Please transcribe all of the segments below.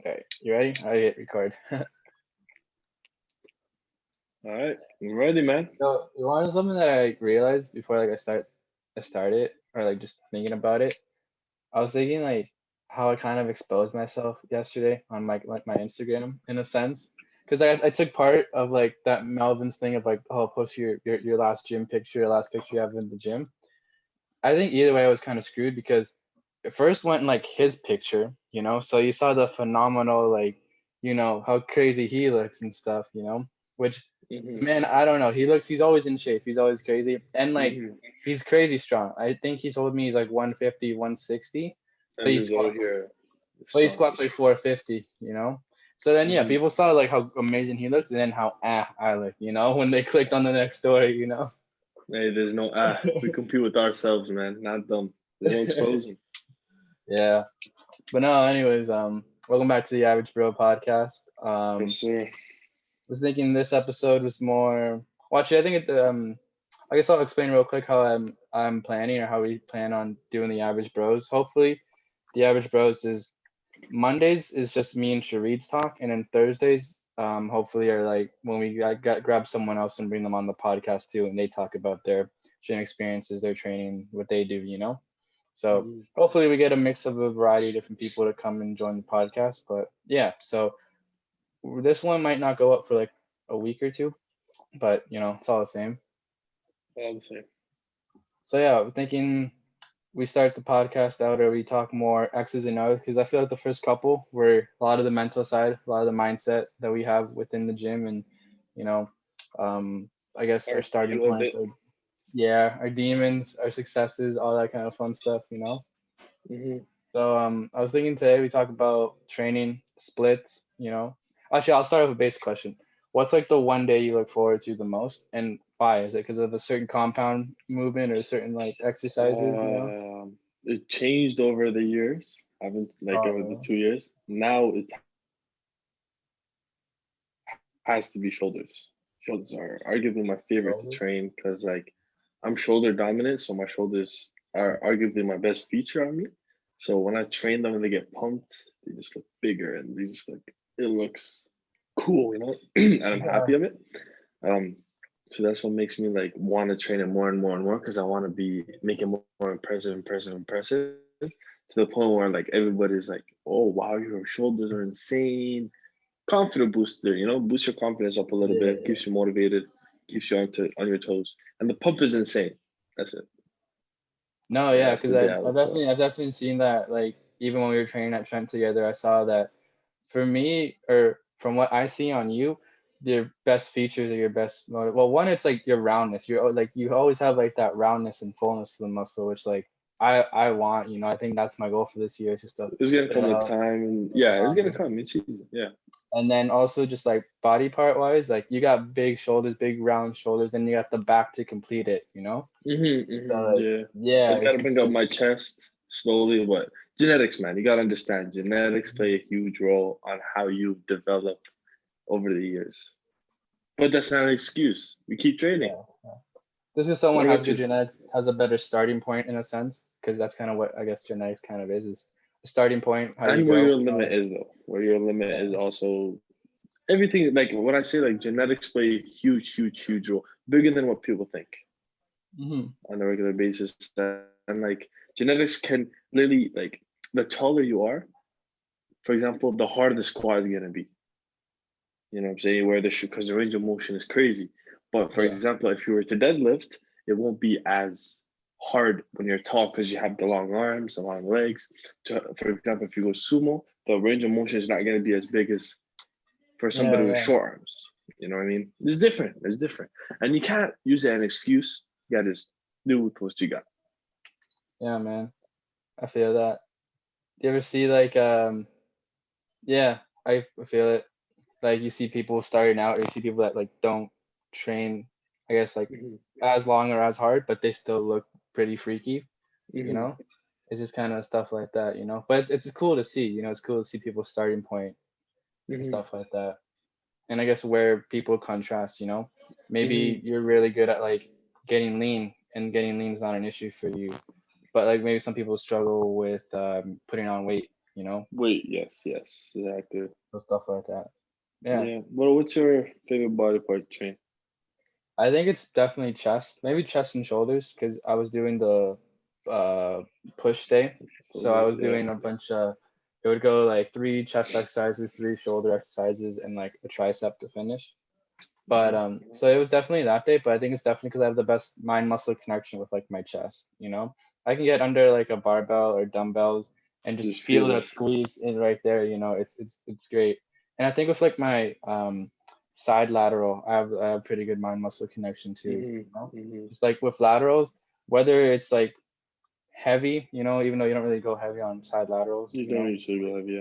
All right, you ready? I hit record. All right, I'm ready, man. So you want something that I realized before I started or like just thinking about it. I was thinking like how I kind of exposed myself yesterday on like my Instagram in a sense. Because I took part of like that Melvin's thing of like, oh, post your last gym picture, your last picture you have in the gym. I think either way I was kind of screwed because it first went like his picture, so you saw the phenomenal like, how crazy he looks and stuff, which hmm man, I don't know. He's always in shape. He's always crazy. And like hmm he's crazy strong. I think he told me he's like 150, 160, but And he this over squats like here is but he strong. squats like 450. So then yeah, hmm people saw like how amazing he looks and then how I look, when they clicked on the next story. Hey, there's no we compete with ourselves, man, not them. There's no exposing. Yeah. But no, anyways, welcome back to the Average Bro podcast. Yes, sir. Was thinking this episode was more. Well, actually, I think I guess I'll explain real quick how I'm planning or how we plan on doing the Average Bros. Hopefully, the Average Bros is Mondays is just me and Sharid's talk, and then Thursdays, hopefully are like when we grab someone else and bring them on the podcast too, and they talk about their gym experiences, their training, what they do. So hmm hopefully we get a mix of a variety of different people to come and join the podcast. But yeah, so this one might not go up for like a week or two, but it's all the same. All the same. So yeah, I'm thinking we start the podcast out or we talk more X's and O's because I feel like the first couple were a lot of the mental side, a lot of the mindset that we have within the gym, and you know, I guess our Our starting feel a points bit. are yeah, our demons, our successes, all that kind of fun stuff. hmm So I was thinking today we talk about training splits. Actually, I'll start with a basic question. What's like the one day you look forward to the most, and why? Is it because of a certain compound movement or certain like exercises? It changed over the years. I haven't like over the Oh, 2 years. Now it has to be shoulders. Shoulders are arguably my favorite to shoulders. train because like I'm shoulder dominant, so my shoulders are arguably my best feature on me. So when I train them and they get pumped, they just look bigger and they just like it looks cool, and I'm Yeah, happy of it. Um, so that's what makes me like want to train it more and more and more because I want to be making more impressive to the point where like everybody's like, oh wow, your shoulders are insane. Confident booster, boost your confidence up a little yeah, bit, keeps you motivated, keeps you on your toes, and the pump is insane. That's it. no, yeah, That's because the day I I've look for. definitely I've definitely seen that. Like even when we were training at Trent together, I saw that for me, or from what I see on you, your best features are your best motive. Well, one, it's like your roundness. You're like you always have like that roundness and fullness to the muscle, which like I want. I think that's my goal for this year, is just to It's gonna fill come with out. time, and yeah, it's gonna Um, come. It's easy. Yeah. and then also just like body part wise, like you got big shoulders, big round shoulders, then you got the back to complete it. So like Yeah. I yeah, just gotta it's bring up just my chest slowly, but genetics, man, you gotta understand. Genetics play a huge role on how you develop over the years. But that's not an excuse. We keep training. yeah. Just because someone What has about good you? genetics has a better starting point in a sense, because that's kind of what I guess genetics kind of is a starting point, how you And where your grow. limit is, though. Where your limit is Yeah. also everything. Like when I say like genetics play a huge role, bigger than what people think Hmm. on a regular basis. And like genetics can literally like the taller you are, for example, the harder the squat is gonna be. You know what I'm saying? Where the because the range of motion is crazy. But for Yeah. example, if you were to deadlift, it won't be as hard when you're tall because you have the long arms, the long legs. For example, if you go sumo, the range of motion is not going to be as big as for Yeah. somebody with Yeah. short arms. You know what I mean? It's different. It's different, and you can't use it as an excuse. You got to just do with what you got. Yeah, man. I feel that. You ever see like yeah, I feel it. Like you see people starting out, or you see people that like don't train, I guess like hmm as long or as hard, but they still look pretty freaky. You hmm know, it's just kind of stuff like that. But it's cool to see. It's cool to see people's starting point and hmm stuff like that. And I guess where people contrast. hmm Maybe you're really good at like getting lean, and getting lean is not an issue for you. But like maybe some people struggle with putting on weight. you know, Wait, yes, exactly. so stuff like that. Yeah, Yeah. What's your favorite body part to train? I think it's definitely chest, maybe chest and shoulders, because I was doing the uh push day, so I was Yeah. doing a bunch of. It would go like three chest exercises, three shoulder exercises, and like a tricep to finish. But Mhm. so it was definitely that day, but I think it's definitely because I have the best mind muscle connection with like my chest, you know? I can get under like a barbell or dumbbells and just Just feel feel it. that squeeze in right there, you know, it's great. And I think with like my side lateral, I have pretty good mind muscle connection too, Hmm. you know? Hmm. Just like with laterals, whether it's like heavy, you know, even though you don't really go heavy on side laterals, You you don't know, usually go heavy,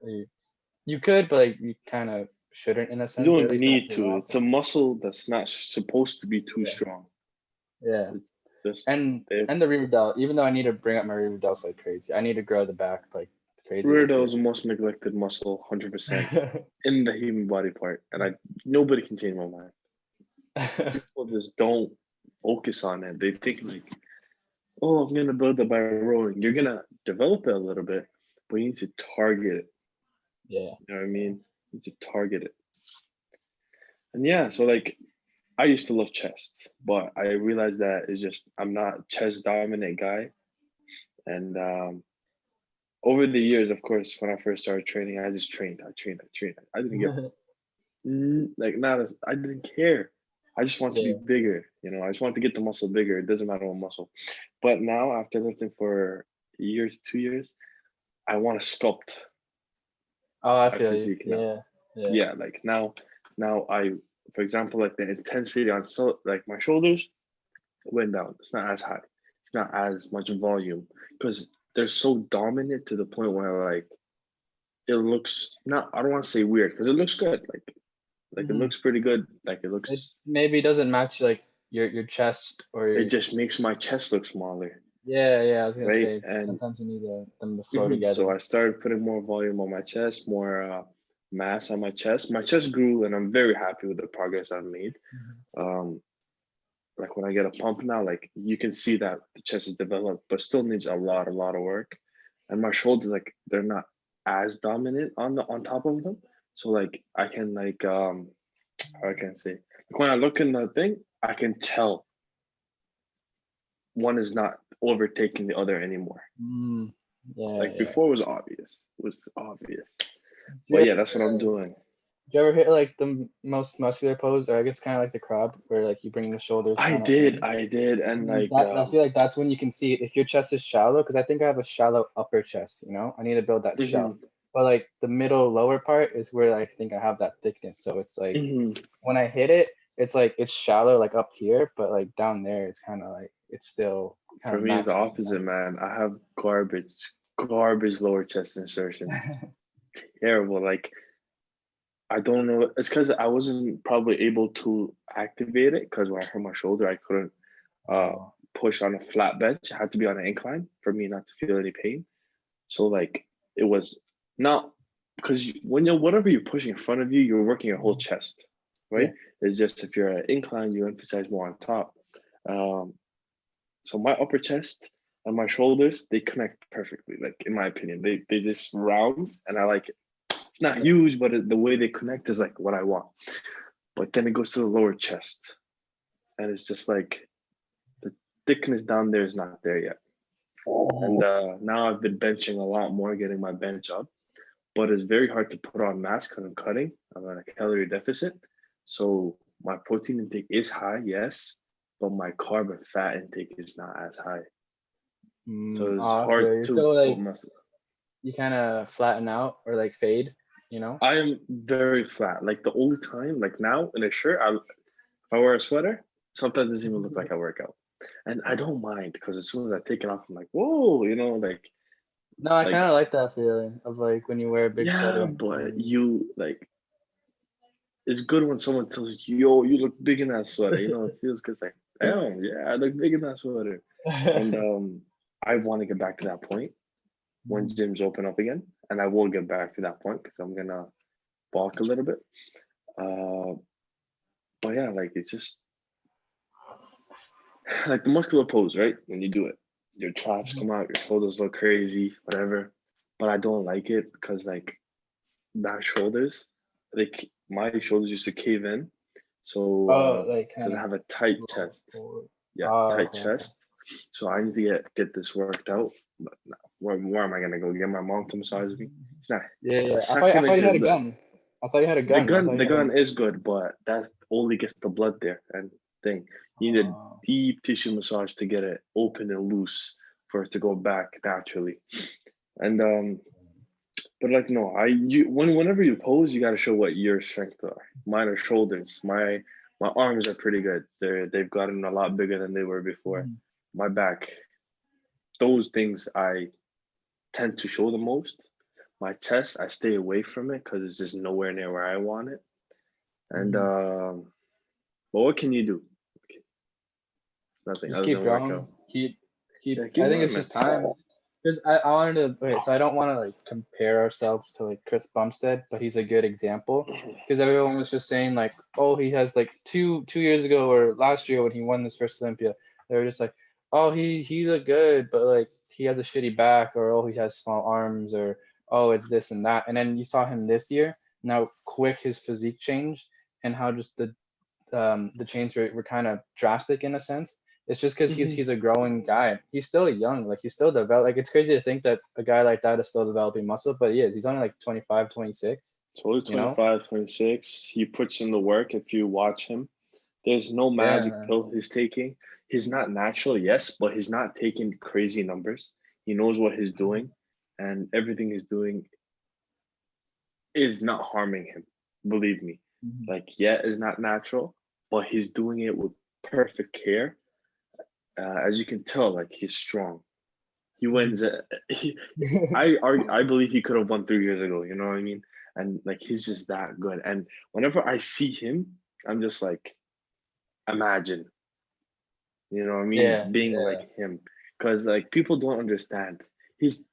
yeah. you could, but like you kind of shouldn't in a You sense, or at don't least not need too to. It's a often. muscle that's not supposed to be too Yeah. strong. Yeah. It's just And they and the rear delt, even though I need to bring up my rear delts like crazy, I need to grow the back like crazy rear this delt year. is the most neglected muscle, 100% in the human body part, and I nobody can change my mind. People just don't focus on it. They think like, oh, I'm gonna build it by rowing. You're gonna develop it a little bit, but you need to target it. Yeah. You know what I mean? You need to target it. And yeah, so like I used to love chest, but I realized that it's just I'm not chest dominant guy. And over the years, of course, when I first started training, I just trained. I trained. I trained. I didn't give like not as I didn't care. I just want to be Yeah. bigger. You know, I just want to get the muscle bigger. It doesn't matter what muscle. But now, after lifting for years, 2 years, I want to sculpt Oh, I my feel you. physique now. Yeah. Yeah. Yeah, like now I, for example, like the intensity on so like my shoulders went down. It's not as high. It's not as much volume because they're so dominant to the point where like it looks not. I don't want to say weird because it looks good. Like it Hmm. looks pretty good. Like it It looks. maybe doesn't match like your chest or It your. just makes my chest look smaller, Yeah, yeah. I was gonna right? say And sometimes you need them to flow so together. I started putting more volume on my chest, more mass on my chest. My chest grew, and I'm very happy with the progress I've made. Mhm. Um, like when I get a pump now, like you can see that the chest is developed, but still needs a lot of work. And my shoulders, like they're not as dominant on top of them. So like I can like how I can say like when I look in the thing, I can tell one is not overtaking the other anymore. Mm, yeah, Like yeah. before it was obvious. It was obvious. Do But you yeah, that's what I'm ever, doing. do you ever hit like the most muscular pose, or I guess kind of like the crab, where like you bring the shoulders kind of in? I did, and And like that I feel like that's when you can see if your chest is shallow, because I think I have a shallow upper chest, you know? I need to build that shell. mhm, But like the middle lower part is where I think I have that thickness. So it's like mhm. when I hit it, it's like it's shallow like up here, but like down there it's kind of like it's still kind For of me it's the massive, you opposite, man. I have garbage lower chest insertions. know? Terrible. Like I don't know. It's because I wasn't probably able to activate it because when I hurt my shoulder, I couldn't uh Oh. push on a flat bench. I had to be on an incline for me not to feel any pain. So like it was not because when you're whatever you're pushing in front of you, you're working your whole chest, right? Yeah. It's just if you're at incline, you emphasize more on top. Um, so my upper chest and my shoulders, they connect perfectly. Like in my opinion, they just round, and I like it. It's not Yeah. huge, but the way they connect is like what I want. But then it goes to the lower chest, and it's just like the thickness down there is not there yet. And Mhm. now I've been benching a lot more, getting my bench up, but it's very hard to put on mass because I'm cutting. I'm on a calorie deficit. So my protein intake is high, yes, but my carb and fat intake is not as high. So it's Oh, I hard feel you. to So put like muscle. you kind of flatten out or like fade, you know? I am very flat. Like the only time, like now in a shirt, if I wear a sweater, sometimes it doesn't even look like I work out. And I don't mind because as soon as I take it off, I'm like, whoa, No, I like kind of like that feeling of like when you wear a big yeah, sweater. but you like it's good when someone tells you, yo, you look big in that sweater. You know, it feels good. It's like, damn, yeah, I look big in that sweater. And I want to get back to that point when Mhm. gyms open up again. And I will get back to that point because I'm gonna bulk a little bit. Uh, but yeah, like it's just like the muscular pose, right? When you do it, your traps come out, your shoulders look crazy, whatever. but I don't like it because like back shoulders, like my shoulders used to cave in. Oh, So like because kind I of have a tight roll chest, forward. yeah, Oh, tight okay, okay. chest. So I need to get this worked out. But no, where am I gonna go? Get my mom to massage me? It's not. Yeah, The yeah. I second thought is you had a the gun. I thought you had a the gun. I thought gun you the had a gun muscle is gun. good, but that's only gets the blood there and thing. You need a Oh. deep tissue massage to get it open and loose for it to go back naturally. And but like no, whenever you pose, you gotta show what your strengths are. Mine are shoulders. My arms are pretty good. They've gotten a lot bigger than they were before. Mhm. My back, those things I tend to show the most. My chest, I stay away from it because it's just nowhere near where I want it. And Mhm. but what can you do? Nothing Just other keep than work out. growing. Keep. Yeah, keep I think going, it's man. just time. Because I wanted to. Okay, so I don't want to like compare ourselves to like Chris Bumstead, but he's a good example. Because everyone was just saying like, oh, he has like two years ago or last year when he won this first Olympia, they were just like, oh, he looked good, but like he has a shitty back, or oh, he has small arms, or oh, it's this and that. And then you saw him this year. Now, quick his physique changed, and how just the change were kind of drastic in a sense. It's just because he's Mhm. he's a growing guy. He's still young, like he's still develop. Like it's crazy to think that a guy like that is still developing muscle, but he is. He's only like 25, 26. Totally You know? 25, 26. He puts in the work if you watch him. There's no magic Yeah. pill he's taking. He's not natural, yes, but he's not taking crazy numbers. He knows what he's Mhm. doing, and everything he's doing is not harming him. Believe me. Mhm. Like, yeah, it's not natural, but he's doing it with perfect care. As you can tell, like he's strong. He Mhm. wins. He, I believe he could have won 3 years ago. You know what I mean? And like he's just that good. And whenever I see him, I'm just like, imagine. You know what I mean? Yeah, Being like yeah, him, because like people don't understand. He's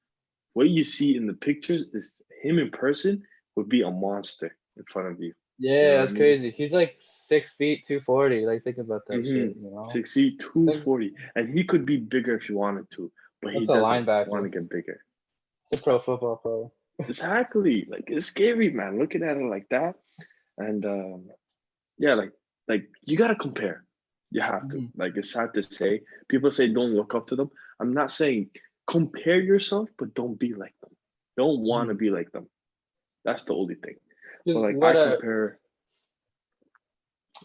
what you see in the pictures is him in person would be a monster in front of you. You know yeah. what I That's mean? crazy. He's like 6 feet, 240. Like think about that shit. Mm-hmm. 6 feet, Think 240, and he could be bigger if he wanted to, but he that's a doesn't want linebacker. to get bigger. It's a pro football player. Exactly. Like it's scary, man. Looking at it like that, and yeah, like you gotta compare. You have to. Mhm. Like it's sad to say. People say don't look up to them. I'm not saying compare yourself, but don't be like them. Don't want to Mhm. be like them. That's the only thing. But Because like I what compare.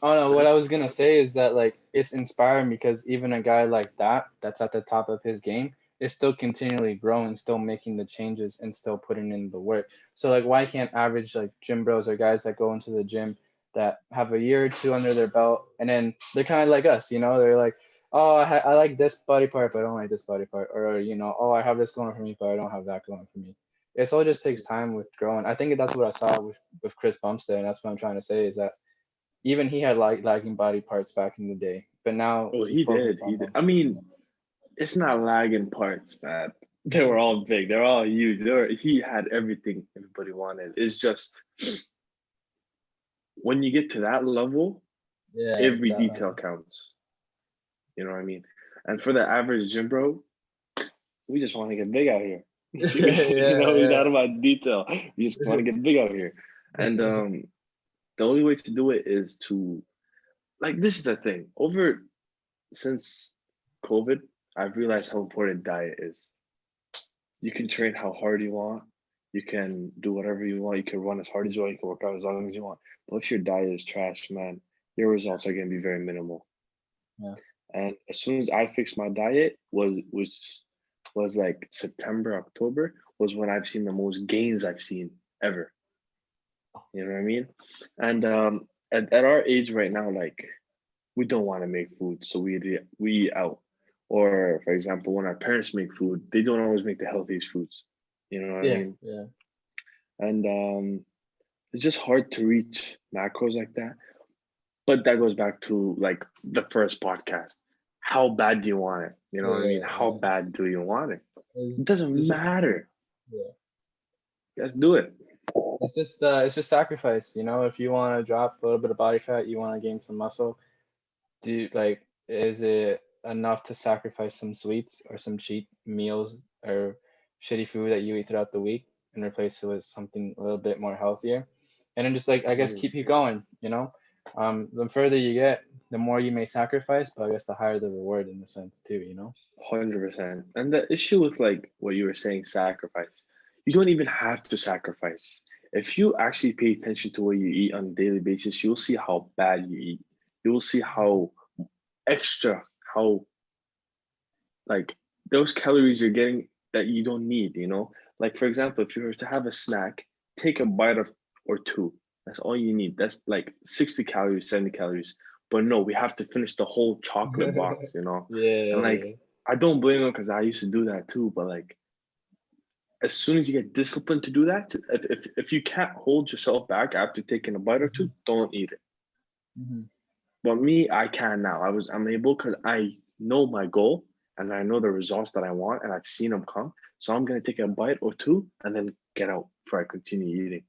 oh no, Go what ahead. I was gonna say is that like it's inspiring because even a guy like that, that's at the top of his game, is still continually growing, still making the changes and still putting in the work. So like why can't average like gym bros or guys that go into the gym that have a year or two under their belt and then they're kind of like us, they're like, oh, I like this body part, but I don't like this body part, or oh, I have this going for me, but I don't have that going for me. It's all just takes time with growing. I think that's what I saw with Chris Bumstead, and that's what I'm trying to say is that even he had like lagging body parts back in the day, but now Oh, he he did. focused He on did. them. I mean, it's not lagging parts, man. They were all big. They're all huge. He had everything everybody wanted. It's just when you get to that level, Yeah, every that detail counts. You know what I mean? And for the average gym bro, we just want to get big out here. yeah, It's yeah. not about detail. We just want to get big out here. And the only way to do it is to like this is the thing. Over since COVID, I've realized how important diet is. You can train how hard you want. You can do whatever you want. You can run as hard as you want. You can work out as long as you want. But if your diet is trash, man, your results are going to be very minimal. Yeah. And as soon as I fixed my diet, which was like September, October, was when I've seen the most gains I've seen ever. You know what I mean? And at our age right now, like we don't want to make food, so we eat out. Or for example, when our parents make food, they don't always make the healthiest foods. You know what I Yeah, mean? yeah. And it's just hard to reach macros like that. But that goes back to like the first podcast. How bad do you want it? You know what I mean? Yeah, How yeah. bad do you want it? It's, It doesn't it's just matter. yeah. Just do it. It's just sacrifice, If you want to drop a little bit of body fat, you want to gain some muscle. Is it enough to sacrifice some sweets or some cheat meals or shitty food that you eat throughout the week and replace it with something a little bit more healthier. And then just like I guess Mhm. keep you going, you know. The further you get, the more you may sacrifice, but I guess the higher the reward in a sense too, you know. 100%. And the issue with like what you were saying, sacrifice, you don't even have to sacrifice. If you actually pay attention to what you eat on a daily basis, you'll see how bad you eat. You will see how extra, how like those calories you're getting that you don't need, you know? Like for example, if you were to have a snack, take a bite of or two. That's all you need. That's like 60 calories, 70 calories. But no, we have to finish the whole chocolate box, you know? And like Yeah, I don't blame them because I used to do that too. But like as soon as you get disciplined to do that, if you can't hold yourself back after taking a bite or yeah. two, don't eat it. Hmm. But me, I can now. I'm able because I know my goal and I know the results that I want and I've seen them come. So I'm gonna take a bite or two and then get out before I continue eating.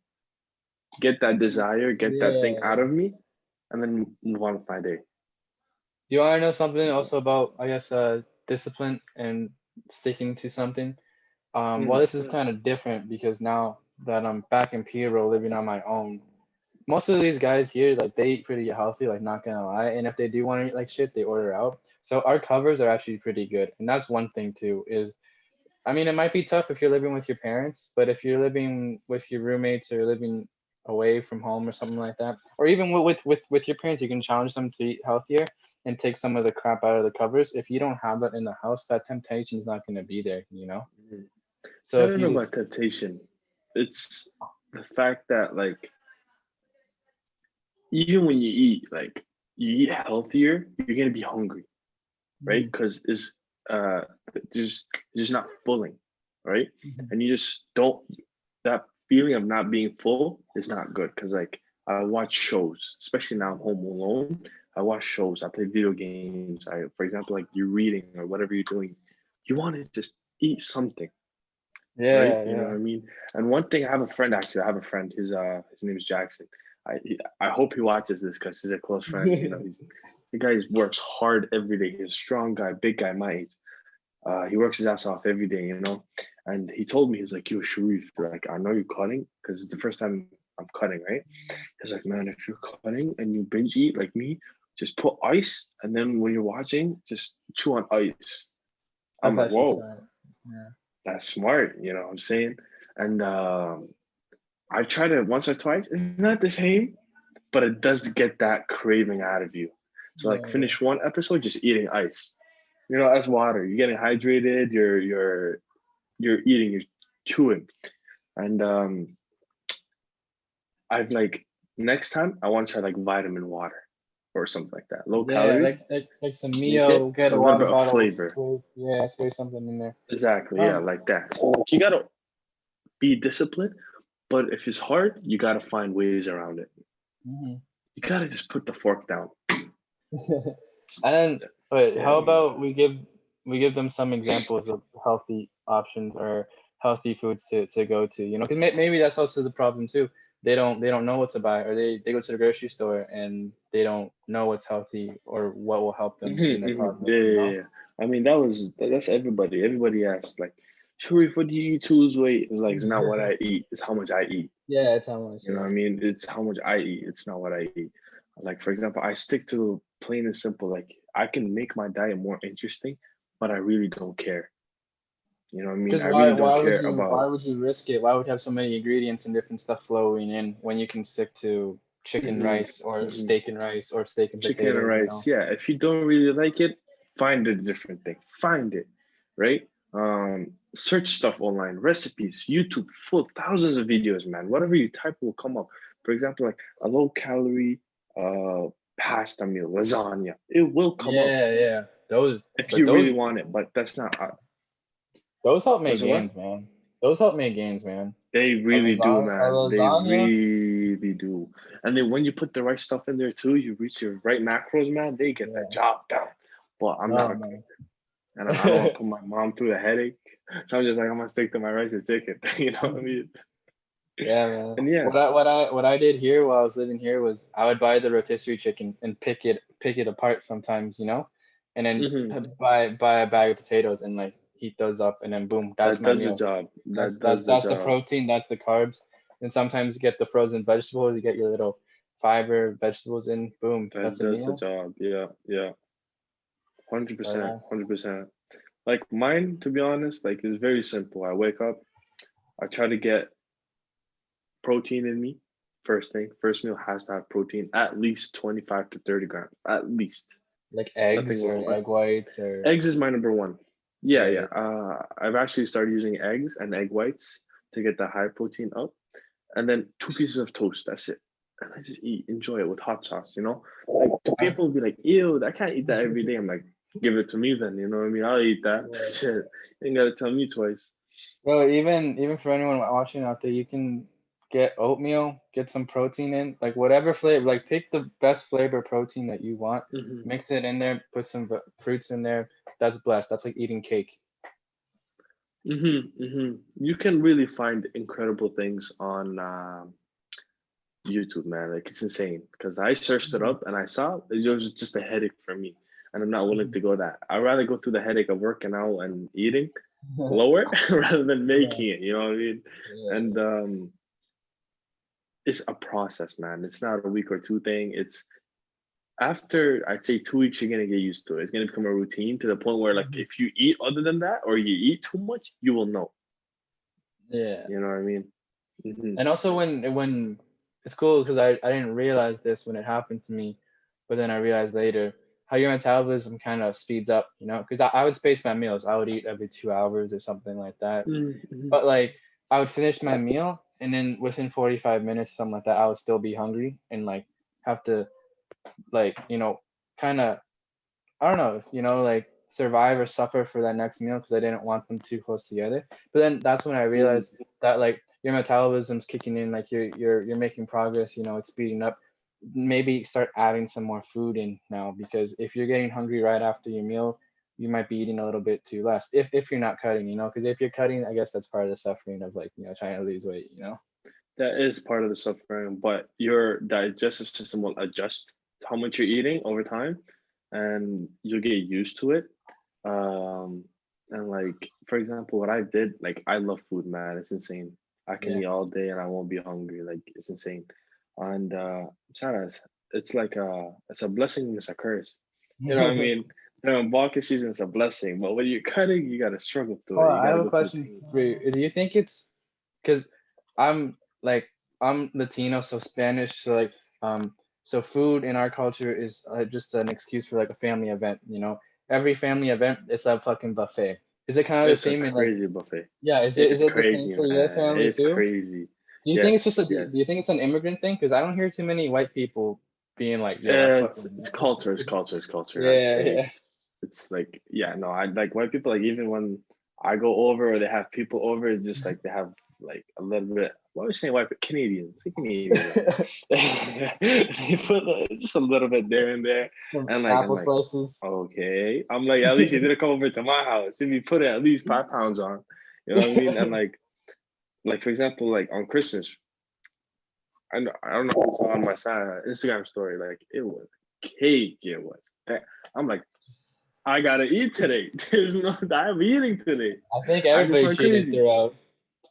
Get that desire, get that thing out Yeah. of me, and then move on with my day. You want to know something also about, I guess, discipline and sticking to something? Well, Mm, this is kind of different because now that I'm back in Peterborough living on my own, most of these guys here, like, they eat pretty healthy, like, not gonna lie. And if they do want to eat like shit, they order out. So our covers are actually pretty good. And that's one thing too, is I mean, it might be tough if you're living with your parents, but if you're living with your roommates or living away from home or something like that, or even with your parents, you can challenge them to eat healthier and take some of the crap out of the covers. If you don't have that in the house, that temptation is not going to be there, you know. mm. It's So not if you even just about temptation. It's the fact that like even when you eat, like you eat healthier, you're gonna be hungry, right? Mhm, Because it's uh just just not filling, right? mhm. And you just don't that feeling of not being full is not good. Because like I watch shows, especially now I'm home alone. I watch shows, I play video games. I, for example, like you're reading or whatever you're doing, you want to just eat something, right? Yeah, You know what yeah. I mean? And one thing, I have a friend actually. I have a friend. His name is Jackson. I hope he watches this because he's a close friend. You know, he's the guy works hard every day. He's a strong guy, big guy, my age. He works his ass off every day, you know. And he told me, he's like, "Yo, Sharif, like I know you're cutting because it's the first time I'm cutting, right?" He's like, "Man, if you're cutting and you binge eat like me, just put ice, and then when you're watching, just chew on ice." I'm That's like, actually "Whoa, smart. Yeah. that's smart," you know what I'm saying? And I've tried it once or twice. It's not the same, but it does get that craving out of you. So like Yeah, finish one episode just eating ice. You know, as water. You're getting hydrated, you're eating, you're chewing. And I've like next time I want to try like vitamin water or something like that. Low yeah, calories, like some make it Mio, get so a a little water bit of bottle, flavor. spray, yeah, spray something in there. Exactly, yeah, Um, like that. So like you gotta be disciplined, but if it's hard, you gotta find ways around it. mhm. You gotta just put the fork down. And then, but Yeah, how man. about we give them some examples of healthy options or healthy foods to go to, you know, because maybe that's also the problem too. They don't know what to buy, or they go to the grocery store and they don't know what's healthy or what will help them in their Yeah, progress, you yeah, know. yeah. I mean, that's everybody. Everybody asks like, Sharif, what do you eat to lose weight? It's like it's not what I eat. It's how much I eat. Yeah, it's how much. You know Yeah. what I mean? It's how much I eat. It's not what I eat. Like for example, I stick to plain and simple. Like I can make my diet more interesting, but I really don't care. You know what I mean? Because I really don't care why about would you risk it? Why would you have so many ingredients and different stuff flowing in when you can stick to chicken hmm rice or hmm steak and rice or steak and chicken and potatoes, you rice. know? Yeah, if you don't really like it, find a different thing. Find it, right? Search stuff online, recipes, YouTube, full thousands of videos, man. Whatever you type will come up. For example, like a low calorie uh pasta meal, lasagna. It will come up Yeah, yeah. Those, if but you really want it, but that's not those help make was it what? gains, man. Those help make gains, man. They really do, A man. They lasagna. really do. And then when you put the right stuff in there too, you reach your right macros, man, they get the Yeah. job done. But I'm not Oh a cook. man. And I don't want to put my mom through the headache. So I'm just like, I'm gonna stick to my rice and chicken. You know what I mean? Yeah, man. And yeah. What I did here while I was living here was I would buy the rotisserie chicken and pick it apart sometimes, you know, and then hmm buy a bag of potatoes and like heat those up, and then boom, that's That my does the meal. job. That's That that's does the that's the job. protein, that's the carbs, and sometimes you get the frozen vegetables. You get your little fiber vegetables in. Boom, That that's a does the meal. job. Yeah, yeah. hundred So percent, yeah. 100%. Like mine, to be honest, like it's very simple. I wake up, I try to get protein in me. First thing, first meal has to have protein, at least 25 to 30 grams, at least. Like Nothing eggs low. or egg whites or Eggs is my number one. Yeah, yeah, yeah. yeah. I've actually started using eggs and egg whites to get the high protein up, and then two pieces of toast. That's it. And I just eat, enjoy it with hot sauce. Like I- people will be like, "Ew, I can't eat that every day." I'm like, "Give it to me, then." You know what I mean? I'll eat that. yeah. Shit, you ain't gotta tell me twice. Well, even for anyone watching out there, you can get oatmeal, get some protein in, like whatever flavor, like pick the best flavor protein that you want, Hmm. mix it in there, put some fruits in there. That's blessed. That's like eating cake. You can really find incredible things on YouTube, man. Like it's insane. Because I searched it Mhm. up and I saw it was just a headache for me, and I'm not willing Mhm. to go that. I'd rather go through the headache of working out and eating lower rather than Yeah, making it. You know what I mean? yeah. And it's a process, man. It's not a week or two thing. It's after I'd say 2 weeks, you're gonna get used to it. It's gonna become a routine to the point where, like, Mhm. if you eat other than that or you eat too much, you will know. Yeah. You know what I mean? Hmm. And also when it's cool because I didn't realize this when it happened to me, but then I realized later how your metabolism kind of speeds up, you know, because I would space my meals. I would eat every 2 hours or something like that. Hmm. But like I would finish my meal and then within 45 minutes, something like that, I would still be hungry and like have to like, kind of, I don't know, like survive or suffer for that next meal because I didn't want them too close together. But then that's when I realized Hmm. that like your metabolism's kicking in, like you're making progress, it's speeding up. Maybe start adding some more food in now because if you're getting hungry right after your meal, you might be eating a little bit too less if you're not cutting, because if you're cutting, I guess that's part of the suffering of like, trying to lose weight. That is part of the suffering, but your digestive system will adjust to how much you're eating over time, and you'll get used to it. Um, and like for example, what I did, like I love food, man. It's insane. I can Yeah. eat all day and I won't be hungry. Like it's insane. And Sarah, it's like it's a blessing and it's a curse. You know what I mean? Bulking season is a blessing, but when you're cutting, you gotta struggle through Oh, it. You I gotta have a go through the question pain. for you. Do you think it's because I'm like I'm Latino, so Spanish, so like so food in our culture is just an excuse for like a family event. Every family event, it's a fucking buffet. Is it kind of the It's a same in like crazy buffet. yeah? Is it is It's it the same crazy, for your man. family It's too? crazy. Do you think it's just a Yes, do yes. you think it's an immigrant thing? Because I don't hear too many white people being like, yo, I It's fucking culture. It's culture. It's culture. I'd yeah, say yeah. it's like yeah. No, I like white people. Like even when I go over or they have people over, it's just like they have like a little bit. What are we saying? White Canadians? Say Canadians. They put just a little bit there and there, Some and like I'm apple like slices. okay. I'm like at least you didn't come over to my house. If you put it at least 5 pounds on, you know what I mean? And like for example, like on Christmas, I don't know if you saw on my side Instagram story, like it was cake. It was that I'm like, I gotta eat today. There's no I'm eating today. I think I just everybody went cheated crazy. throughout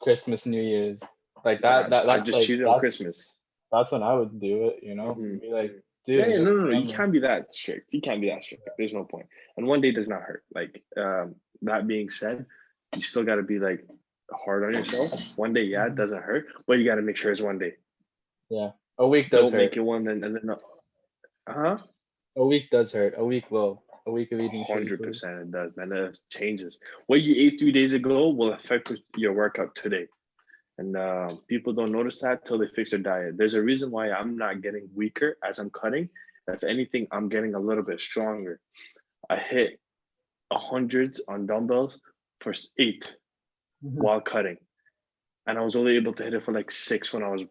Christmas, New Year's, like Nah, I that just like cheated on Christmas. that's when I would do it. Hmm. Be like, dude, Yeah, yeah, enjoy no, no, no. your You family. can't be that strict. You can't be that strict. There's no point. And one day does not hurt. Like that being said, you still gotta be like hard on yourself. One day, yeah, it Mhm. doesn't hurt, but you gotta make sure it's one day. Yeah, a week does Don't make hurt. it one and then uh-huh. A week does hurt. A week will. A week of eating shitty Hundred food. percent, it does, man. It changes. What you ate 3 days ago will affect your workout today, and people don't notice that till they fix their diet. There's a reason why I'm not getting weaker as I'm cutting. If anything, I'm getting a little bit stronger. I hit hundreds on dumbbells for 8 Mhm. while cutting, and I was only able to hit it for like 6 when I was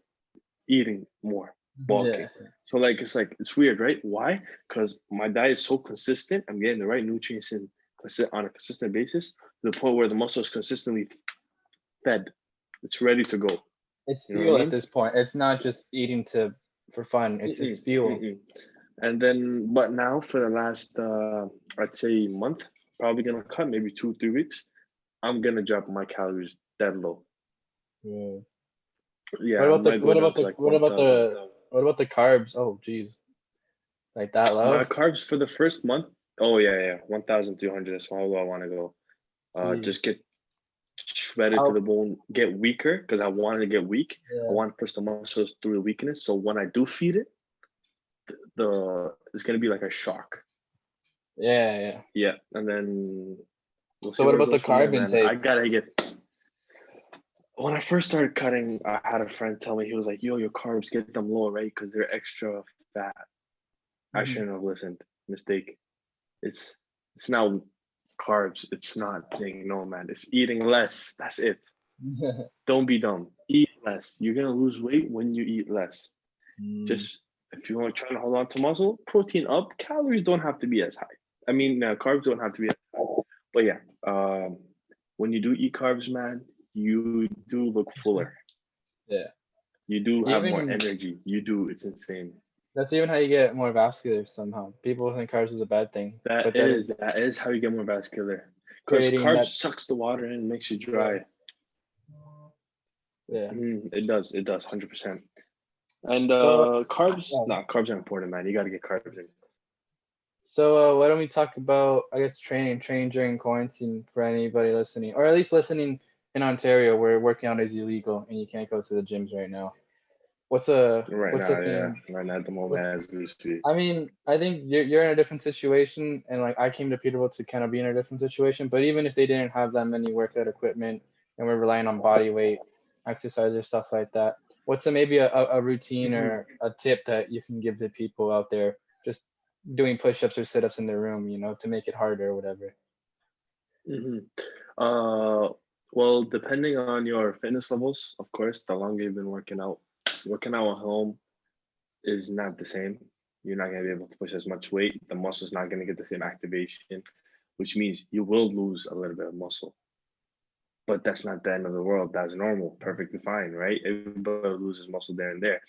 eating more, bulking. Yeah, So like it's weird, right? Why? Because my diet is so consistent. I'm getting the right nutrients in on a consistent basis to the point where the muscle is consistently fed. It's ready to go. it's You know what I fuel at mean? this point. It's not just eating to for fun. It's Mm-mm, fuel. mm-mm. And then, but now for the last, I'd say month, probably gonna cut maybe 2, 3 weeks. I'm gonna drop my calories dead low. Yeah. Yeah, I might go down to like 1,000. What about the carbs? Oh, geez, like that My low? carbs for the first month. Oh yeah, 1,200. That's how low I want to go. Jeez. Just get shredded to How? the bone, get weaker because I wanted to get weak. I Yeah. want to push the muscles through the weakness. So when I do feed it, the it's gonna be like a shock. Yeah, yeah. Yeah, and then we'll So see what where it about the goes from there, carb man. I intake? gotta get. When I first started cutting, I had a friend tell me, he was like, "Yo, your carbs, get them low, right? Because they're extra fat." I Hmm. shouldn't have listened. Mistake. It's it's not carbs. It's not thing. No, man. It's eating less. That's it. Don't be dumb. Eat less. You're gonna lose weight when you eat less. Mm. Just if you want to try and hold on to muscle, protein up. Calories don't have to be as high. I mean, carbs don't have to be as high. But yeah, when you do eat carbs, man, you do look fuller. Yeah. You do have more Even energy. You do. It's insane. that's even how you get more vascular somehow. People think carbs is a bad thing, but That is how you get more vascular. Because creating carbs that. sucks the water in, makes you Yeah. dry. Yeah. It does. It does. 100%. And So, carbs, yeah. nah, carbs are important, man. You got to get carbs in. So why don't we talk about, I guess, training during quarantine for anybody listening, or at least listening in Ontario where working out is illegal and you can't go to the gyms right now. Right What's a now, yeah. thing? Right now, at the moment, What's as we speak. I mean, I think you're in a different situation, and like I came to Peterbilt to kind of be in a different situation. But even if they didn't have that many workout equipment, and we're relying on body weight, exercise or stuff like that, what's maybe a routine Hmm or a tip that you can give to people out there just doing push-ups or sit-ups in their room, to make it harder or whatever. hmm Uh, well, depending on your fitness levels, of course, the longer you've been working out at home is not the same. You're not gonna be able to push as much weight. The muscle's not gonna get the same activation, which means you will lose a little bit of muscle. But that's not the end of the world. That's normal, perfectly fine, right? Everybody loses muscle there and there.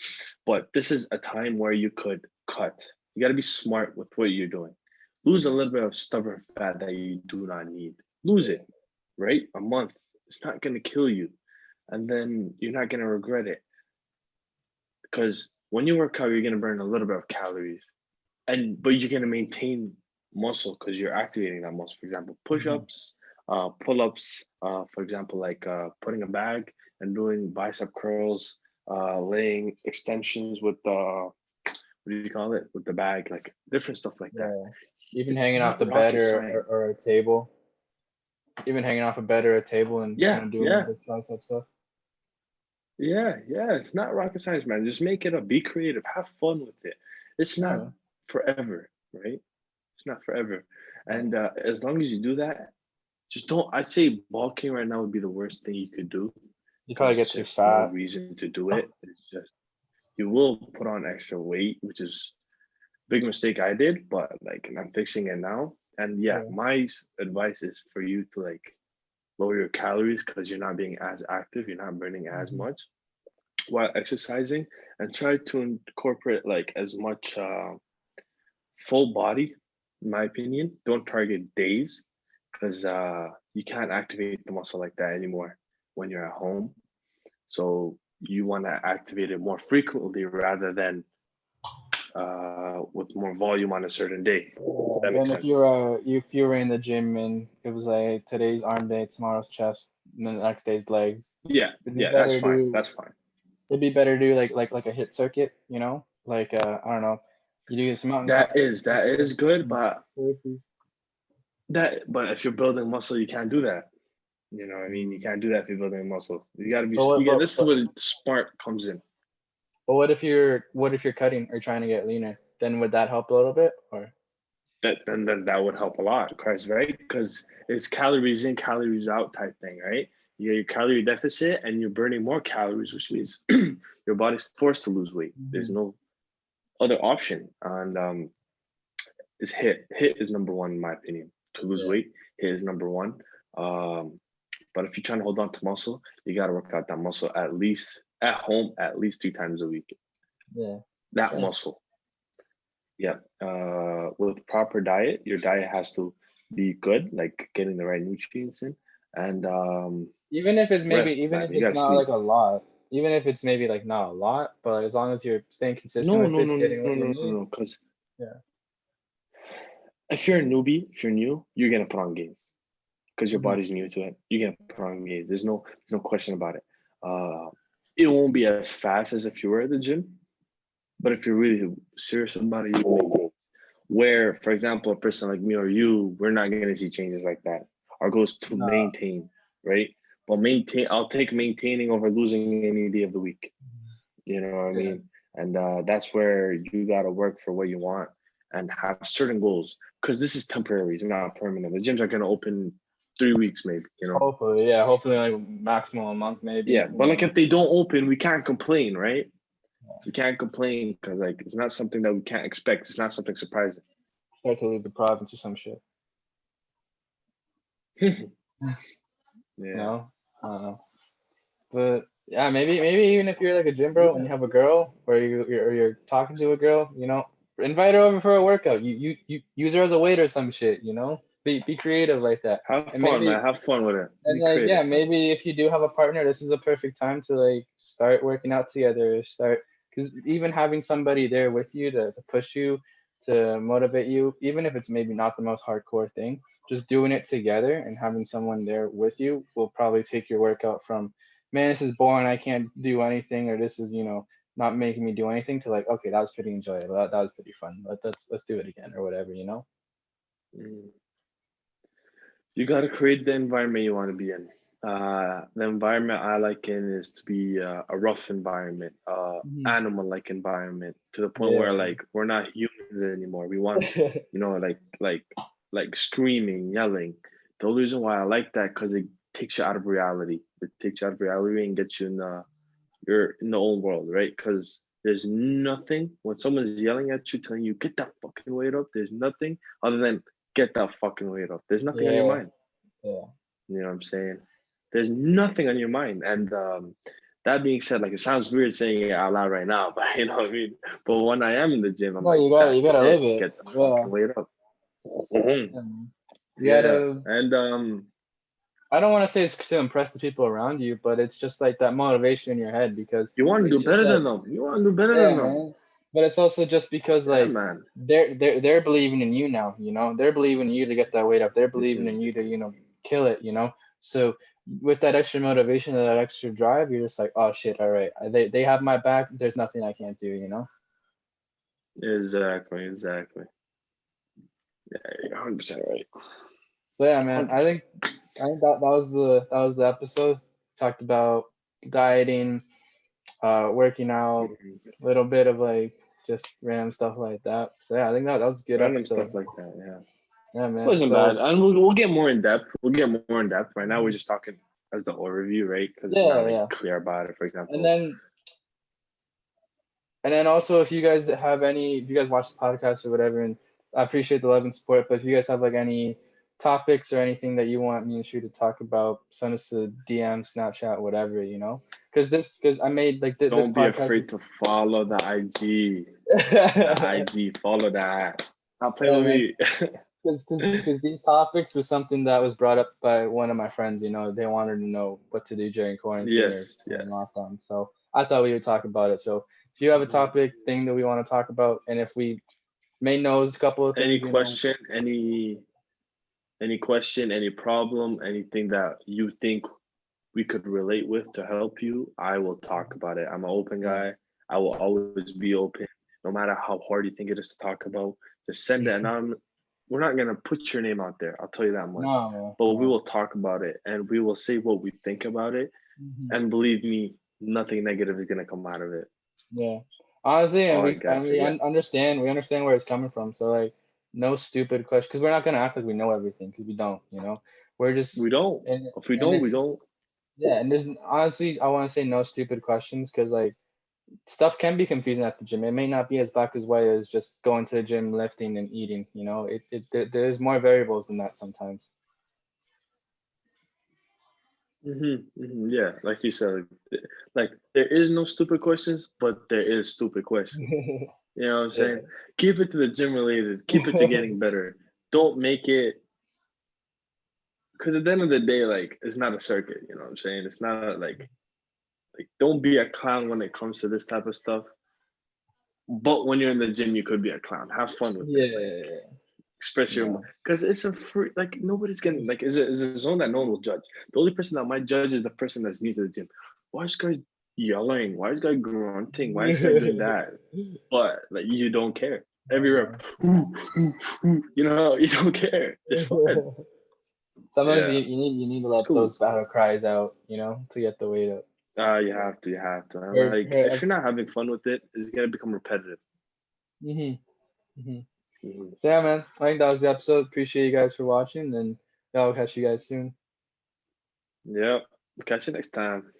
But this is a time where you could cut. You got to be smart with what you're doing. Lose a little bit of stubborn fat that you do not need. Lose it, right? A month. It's not going to kill you. And then you're not going to regret it. Because when you work out, you're going to burn a little bit of calories. But you're going to maintain muscle because you're activating that muscle. For example, Hmm. push-ups, pull-ups, for example, like putting a bag and doing bicep curls, laying extensions with the what do you call it, with the bag, like different stuff like that. Yeah, even It's hanging off not the bed rocket or, science. or a table, even hanging off a bed or a table and Yeah, kind of doing yeah, this tricep stuff. yeah. It's not rocket science, man. Just make it up. Be creative. Have fun with it. It's not Oh, forever, right? It's not forever. yeah. And as long as you do that, just don't. I'd say bulking right now would be the worst thing you could do You probably because get too just no fat. reason to do it. It's just you will put on extra weight, which is big mistake I did, but like I'm fixing it now. And yeah, Yeah. my advice is for you to like lower your calories because you're not being as active, you're not burning as Hmm. much while exercising, and try to incorporate like as much full body. In my opinion, don't target days because you can't activate the muscle like that anymore when you're at home. So you want to activate it more frequently rather than with more volume on a certain day. That makes Then sense. if you were in the gym and it was like today's arm day, tomorrow's chest, and then the next day's legs, Yeah, it'd be yeah, that's better fine. to That's fine. do like a hit circuit, like I don't know, you do some mountain climbing, That is good, some but burpees. if you're building muscle, you can't do that. You know what I mean? You Mm. can't do that if you're building muscle. You gotta be But what you get but, this is but where smart comes in. but what if you're cutting or trying to get leaner? Then would that help a little bit or? Then that would help a lot, Chris, right? Because it's calories in, calories out type thing, right? You get your calorie deficit and you're burning more calories, which means your body's forced to lose weight. There's Mhm. no other option. And is hit. Hit is number one in my opinion. To lose Yeah. weight, hit is number one. Um, but if you're trying to hold on to muscle, you got to work out that muscle at least at home, at least 3 times a week. Yeah. That Sure. muscle, yeah. With proper diet, your diet has to be good, like getting the right nutrients in, and Even if it's maybe, rest, even man. if You it's gotta not sleep. like a lot, even if it's maybe like not a lot, but as long as you're staying consistent No, with no, it, no, getting no, what you no, no, need. no. Because Yeah. if you're a newbie, if you're new, you're gonna put on gains because your Hmm. body's new to it. You're gonna put on gains. There's no question about it. Uh, it won't be as fast as if you were at the gym, but if you're really serious about it, you will make gains. Where, for example, a person like me or you, we're not gonna see changes like that. Our goal is to No. maintain, right? But I'll take maintaining over losing any day of the week. You know what I Yeah. mean? And that's where you gotta work for what you want and have certain goals because this is temporary. It's not permanent. The gyms are gonna open 3 weeks, maybe. You know? Hopefully, yeah. Hopefully, like maximum a month, maybe. Yeah, You but like know. if they don't open, we can't complain, right? We can't complain because like it's not something that we can't expect. It's not something surprising. Start to leave the province or some shit. Yeah. No, I don't know. But yeah, maybe even if you're like a gym bro and Yeah. you have a girl, or you're talking to a girl, invite her over for a workout. You use her as a waiter or some shit. Be creative like that. Have And fun, man. maybe Have fun with it. and Be like creative, yeah, man. maybe if you do have a partner, this is a perfect time to like start working out together. Start because even having somebody there with you to push you, to motivate you, even if it's maybe not the most hardcore thing, just doing it together and having someone there with you will probably take your workout from, man, this is boring, I can't do anything, or this is not making me do anything, to like, okay, that was pretty enjoyable, that was pretty fun. Let's do it again or whatever. Mm. You got to create the environment you want to be in. The environment I like in is to be a rough environment, Hmm. animal-like environment, to the point where Yeah. like we're not humans anymore. We want, like screaming, yelling. The only reason why I like that because it takes you out of reality. It takes you out of reality and gets you in you're in the old world, right? Because there's nothing when someone's yelling at you, telling you get that fucking weight up. There's nothing other than get that fucking weight up. There's nothing on your Yeah. mind. Yeah. You know what I'm saying? There's nothing on your mind. And that being said, like it sounds weird saying it out loud right now, but you know what I mean. But when I am in the gym, I'm No, like, you that's gotta it. live it. Get the Yeah. fucking weight up. Mhm. Yeah, man. You Yeah, gotta. and I don't want to say it's to impress the people around you, but it's just like that motivation in your head, because you want to it's do just better like, than them. You want to do better yeah, than them. man. But it's also just because Yeah, like man. they're believing in you now. They're believing in you to get that weight up. They're believing in Mhm. you to kill it. So with that extra motivation and that extra drive, you're just like, oh shit, all right, they have my back. There's nothing I can't do. Exactly, exactly. Yeah, you're 100% right. So yeah, man. I 100%. think I think that was the episode. Talked about dieting, working out, Mhm. a little bit of like just random stuff like that. So yeah, I think that was a good Random episode. stuff like that. Yeah, Yeah, man. wasn't bad, So and we'll get more in depth. We'll get more in depth. Right now, we're just talking as the overview, right? Because we're not yeah, like yeah. clear about it. For And example, then and then also, if you guys watch the podcast or whatever, and I appreciate the love and support, but if you guys have like any topics or anything that you want me and Shu to talk about, send us a DM, Snapchat, whatever. Because I made like this don't be podcast. afraid to follow the IG. The IG, follow that. Stop playing Yeah, with man. me. Because these topics was something that was brought up by one of my friends. They wanted to know what to do during quarantine or Yes, during yes. lockdown. So I thought we would talk about it. So if you have a Mhm. topic thing that we want to talk about, and if we may knows a couple of Any things. question? Any question? Any problem? Anything that you think we could relate with to help you, I will talk about it. I'm an open Yeah. guy. I will always be open, no matter how hard you think it is to talk about. Just send it, and we're not gonna put your name out there. I'll tell you that much. No, But we no. will talk about it, and we will say what we think about it. Hmm. And believe me, nothing negative is gonna come out of it. Yeah. Honestly, and All I we gotta and say, we yeah. understand where it's coming from. So like, no stupid question, because we're not gonna act like we know everything, because we don't. We're We just don't. and If we and don't, if we don't. yeah, and there's honestly, I want to say no stupid questions, because like stuff can be confusing at the gym. It may not be as black as white as just going to the gym, lifting, and eating. There's more variables than that sometimes. Yeah, like you said, like there is no stupid questions, but there is stupid questions. You know what I'm saying? Yeah. Keep it to the gym related. Keep it to getting better. Don't make it because at the end of the day, like it's not a circuit. You know what I'm saying? It's not like don't be a clown when it comes to this type of stuff. But when you're in the gym, you could be a clown. Have fun with it. Like Yeah. express your, Yeah. because it's a free, like nobody's getting, like is a zone that no one will judge. The only person that might judge is the person that's new to the gym. Why is this guy yelling? Why is this guy grunting? Why is this guy doing that? But like you don't care. Every rep, you know, you don't care. It's fun. Sometimes Yeah, you need to it's let cool. those battle cries out, you know, to get the weight up. You have to. And Her, like, if her, you're not having fun with it, it's gonna become repetitive. hmm hmm Mhm. So yeah, man, I think that was the episode. Appreciate you guys for watching, and yeah, I'll catch you guys soon. Yep. Catch you next time.